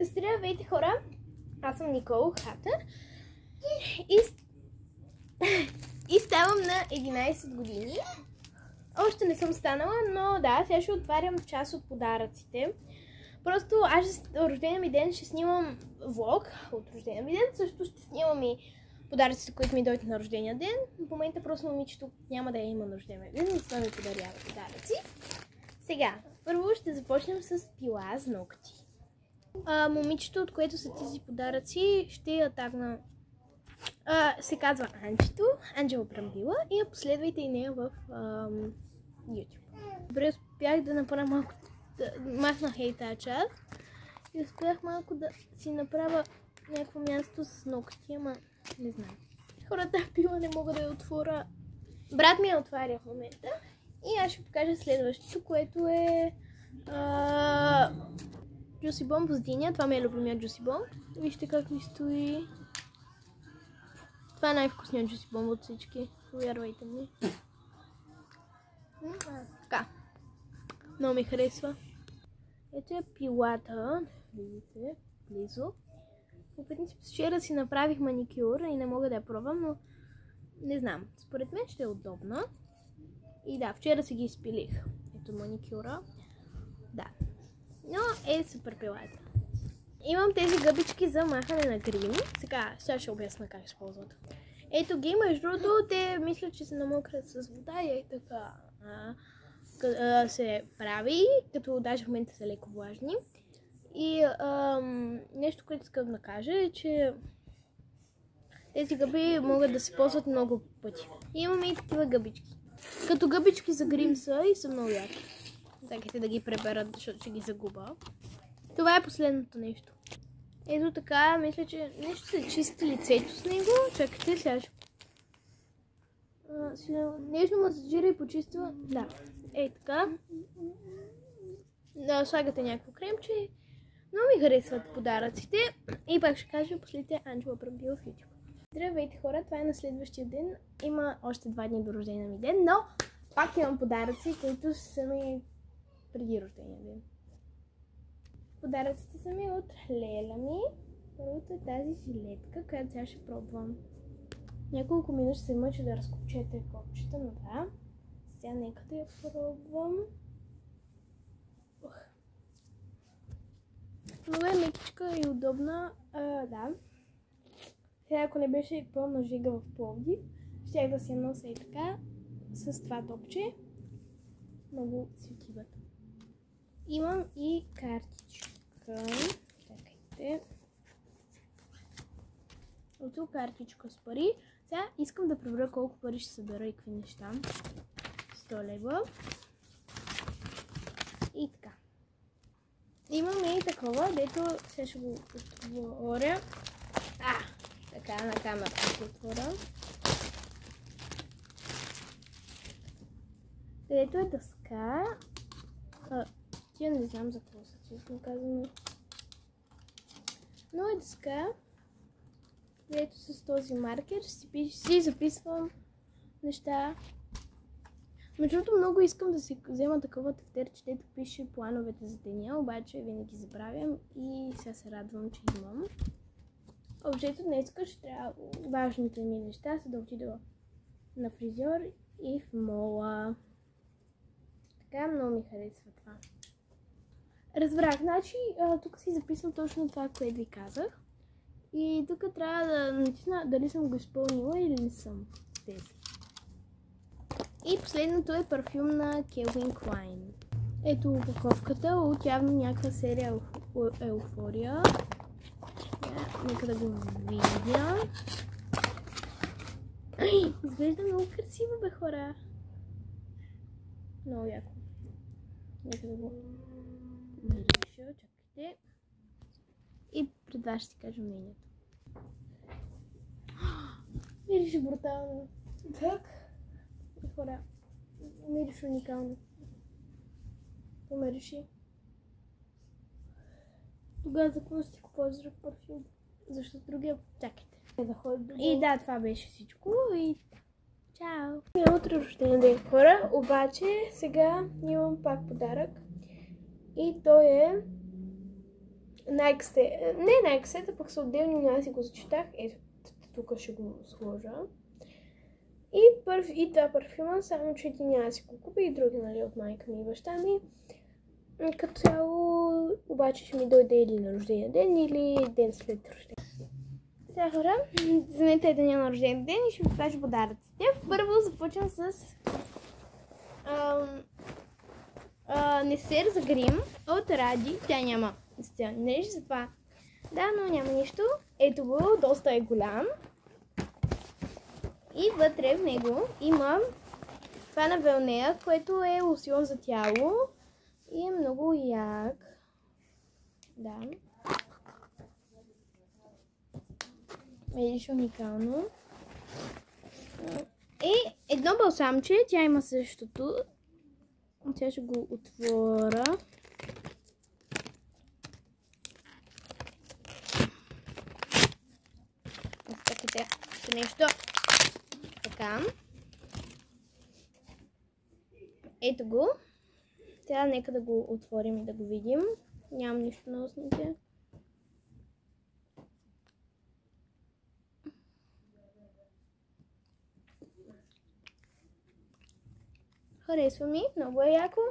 Здравейте, хора! Аз съм Никол Хатър и ставам на 11 години. Още не съм станала, но да, сега ще отварям част от подаръците. Просто аз рождения ми ден ще снимам влог от рождения ми ден. Също ще снимам и подаръците, които ми дойдат на рождения ден. В момента просто момичето няма да има на рождения ден, но това ми подарява подаръци. Сега, първо ще започнем с пила за ногти. Момичето, от което са тези подаръци, ще я тагна. Се казва Анчето, Анджела Брамбила, и я последвайте и нея в YouTube. Добре, успях да направя малко, махнах и тази част и успях малко да си направя някакво място с ногти, ама не знам. Хората пила не мога да я отворя. Брат ми я отваря в момента и аз ще покажа следващото, което е Juicy Bomb с диня. Това ми е любимият Juicy Bomb. Вижте как ми стои. Това е най-вкусният Juicy Bomb от всички. Повярвайте ми. Така. Много ми харесва. Ето е пилата. Видите, близо. По принцип, вчера си направих маникюр и не мога да я пробвам, но не знам. Според мен ще е удобна. И да, вчера си ги изпилих. Ето маникюра. Да. Но е супер пилата. Имам тези гъбички за махане на грим. Сега ще обясна как ще ползват. Ето ги, между другото, те мислят, че се намокрят с вода и така се прави, като даже в момента са леко влажни. И нещо, което искам да кажа е, че тези гъби могат да се ползват много пъти. И имаме и такива гъбички. Като гъбички за грим са и са много яки. Чакайте да ги преберат, защото ще ги загуба. Това е последното нещо. Ето така, мисля, че нещо се чисти лицето с него. Чакайте, сега ще... Нежно масажира и почиства. Да, така. Да, слагате някакво кремче. Много ми харесват подаръците. И пак ще кажа, последите Анджела Брамбила в YouTube. Здравейте, хора, това е на следващия ден. Има още 2 дни до рождения ми ден, но пак имам подаръци, които са ми преди рождения ден. Подаръците са ми от Леля ми. Първото е тази жилетка, която сега ще пробвам. Няколко минути се мъча да разкопчете копчета, но да. Сега нека да я пробвам. Много е мекичка и удобна. Да. Сега ако не беше пълна жига в Пловдив, щях да се нося и така с това топче. Много си отиват. Имам и картичка. Чакайте. Ето картичка с пари. Сега искам да проверя колко пари ще събера и какви неща. 100 лева. И така. Имаме и такова, дето сега ще го отворя. Така на камерата ще отворя. Където е дъска. Тия не знам за какво са, честно казано. Но е дъска. Където с този маркер си записвам неща. Между другото, много искам да си взема такова тефтерче, където пише плановете за деня, обаче винаги забравям и сега се радвам, че имам. Общо днес ще трябва важните ми неща са да отида на фризьор и в мола. Така много ми харесва това. Разбрах, значи тук си записвам точно това, което ви казах. И тук трябва да натисна дали съм го изпълнила или не съм тези. И последното е парфюм на Calvin Klein. Ето упаковката от явно някаква серия Еуфория. Нека да го видя. Изглежда много красиво, бе, хора. Много яко. Нека да го мириша. Чакайте. И пред вас ще ти кажа мнението. Мирише брутално. Так. Хора. Мирише уникално. Помириши. Тогава за какво ще си купуваш друг парфюм? Защото другия... Чакайте. И да, това беше всичко. И чао! Утре рожден ден, хора. Обаче сега имам пак подарък. И той е най-касета, не най-касета, пък са отделни, но аз си го зачитах. Ето, тук ще го сложа. И това парфюма, само че ти няма си го купи и други, нали, от майка ми и баща ми. Като цяло, обаче ще ми дойде или на рождения ден, или ден след рождения. Сега хора, за мен е деня на рождения ден и ще ви покажа подаръците. Първо започвам с несер за грим от Ради. Тя няма специални мрежи, затова да, но няма нищо. Ето го, доста е голям. И вътре в него има това на Велнея, което е лосьон за тяло. И е много як. Да. Видиш, уникално. И едно балсамче, тя има същото. Сега ще го отворя. Чакайте, нещо. Така. Ето го. Сега нека да го отворим и да го видим. Нямам нищо на устните. Харесва ми, много е яко.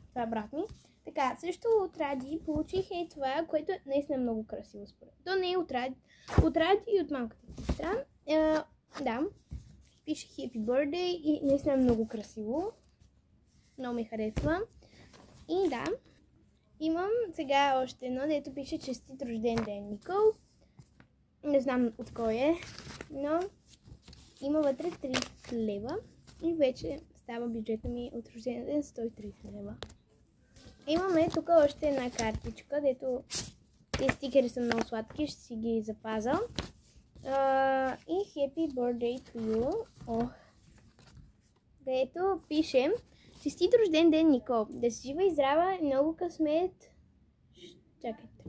Това е брат ми. Така, също от Ради получих това, което е наистина много красиво според. То не е от Ради и от малката сестра. Да. Пише Happy Birthday и наистина е много красиво. Много ми харесва. И да, имам сега още едно, дето пише честит рожден ден, Никол. Не знам от кой е, но има вътре 30 лева и вече става бюджета ми от рожден ден 130 лева. Имаме тук още една картичка, дето тези стикери са много сладки, ще си ги запазя. И Happy Birthday to you. Дето пише честит рожден ден, Никол. Да си жива и здрава и много късмет. Чакайте.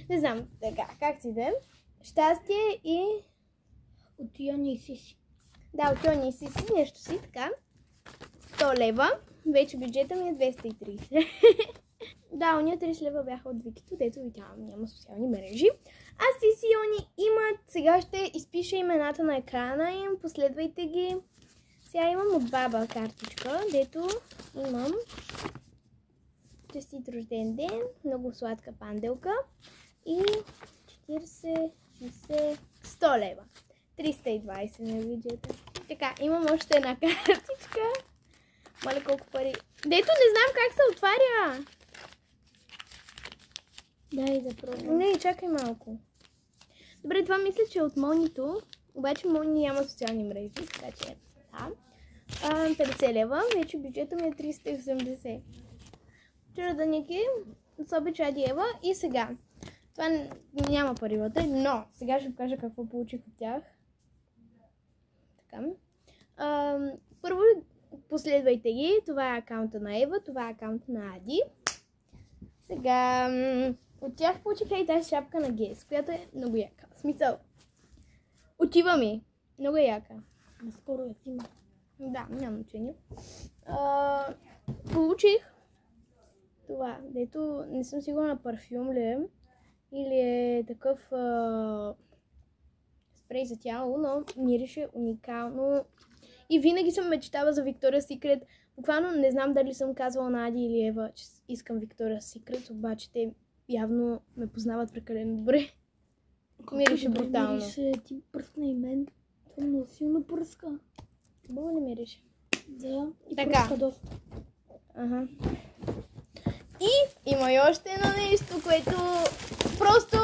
Не знам, така, как си да. Щастие и от Йони и Сиси. Да, от Йони и Сиси, нещо си, така. 100 лева. Вече бюджета ми е 230. Да, уния 30 лева бяха от Викито, дето ви няма социални мрежи. А Сиси и Йони имат, сега ще изпиша имената на екрана им, последвайте ги. Сега имам от баба картичка, дето имам честит рожден ден, много сладка панделка и 40, 60, 100 лева. 320 на бюджета. Така, имам още една картичка. Мале колко пари. Дето не знам как се отваря. Дай да пробвам. Не, чакай малко. Добре, това мисля, че е от Монито. Обаче Мони няма социални мрежи, така че да. 50 лева, вече бюджета ми е 380. Чараданики, соби чади Ева и сега. Това няма пари вътре, но сега ще покажа какво получих от тях. Така. Първо последвайте ги. Това е акаунта на Ева, това е акаунта на Ади. Сега от тях получих и тази шапка на Гес, която е много яка. В смисъл, отива ми. Много е яка. Наскоро я има. Да, няма значение. Получих това, дето не съм сигурна парфюм ли е, или е такъв спрей за тяло, но мирише уникално. И винаги съм мечтала за Victoria's Secret. Буквално не знам дали съм казвала на Ади или Ева, че искам Victoria's Secret, обаче те явно ме познават прекалено добре. Мирише брутално. Мирише, ти пръскна и мен. Това много силно пръска. Хубаво ли мирише? Да, и така. пръска доста. Ага. И има и още едно нещо, което просто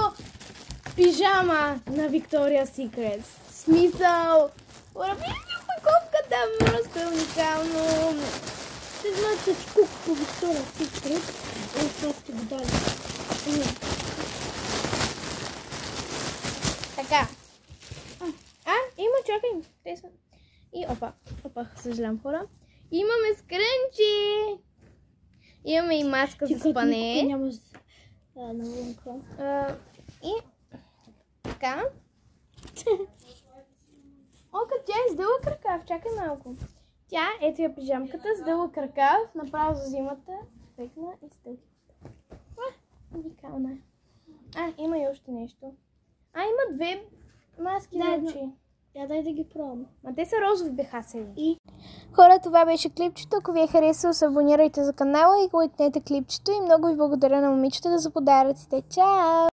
пижама на Victoria's Secret. Смисъл. Видите упаковката, просто е уникално. Те знаят, че ти кук по Victoria's Secret. Това сте го дали. Така. Има, чакай. Те са. И опа, съжалявам хора. Имаме скрънчи. Имаме и маска за спане. Нямаш навънка. И така. Като тя е с дълъг ръкав, чакай малко. Тя, ето я пижамката с дълъг ръкав, направо за зимата. ефектна и стъпката. Уникална е. Има и още нещо. Има две маски за очи. Дай да ги пробвам. Те са розови бехасели. Хора, това беше клипчето. Ако ви е харесало, се абонирайте за канала и лайкнете клипчето. И много ви благодаря на момичетата за подаръците. Чао!